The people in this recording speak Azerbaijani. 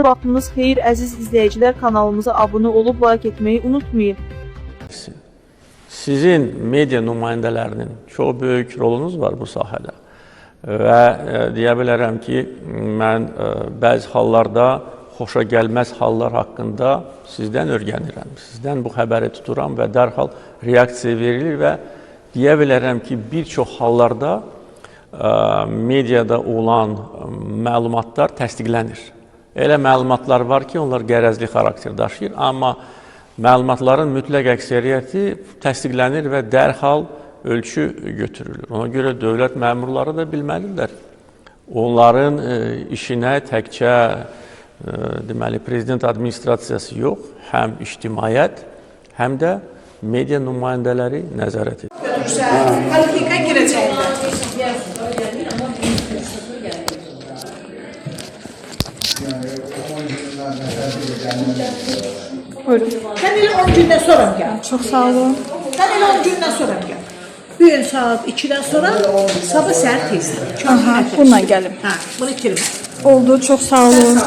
Vaxtınız xeyir əziz izləyicilər, kanalımıza abunə olub like etməyi unutmayın. Sizin media nümayəndələrinin çox böyük rolunuz var bu sahədə və deyə bilərəm ki, mən bəzi hallarda xoşa gəlməz hallar haqqında sizdən öyrənirəm. Sizdən bu xəbəri tuturam və dərhal reaksiya verilir və deyə bilərəm ki, bir çox hallarda mediada olan məlumatlar təsdiqlənir. Elə məlumatlar var ki, onlar qərəzli xarakter daşıyır, amma məlumatların mütləq əksəriyyəti təsdiqlənir və dərhal ölçü götürülür. Ona görə dövlət məmurları da bilməlidirlər. Onların işinə təkcə deməli, prezident administrasiyası yox, həm ictimaiyyət, həm də media nümayəndələri nəzarət edir. Politika girəcəklər. Buyurun. Sen elə 10 gündən sonra gəl. Çox sağ olun. Sen elə 10 gündən sonra gəl. Bir gün saat 2-dən sonra sabah səhər tezdir. Aha, bununla gəlim. Hə, bunu itirmə. Oldu, çox sağ olun.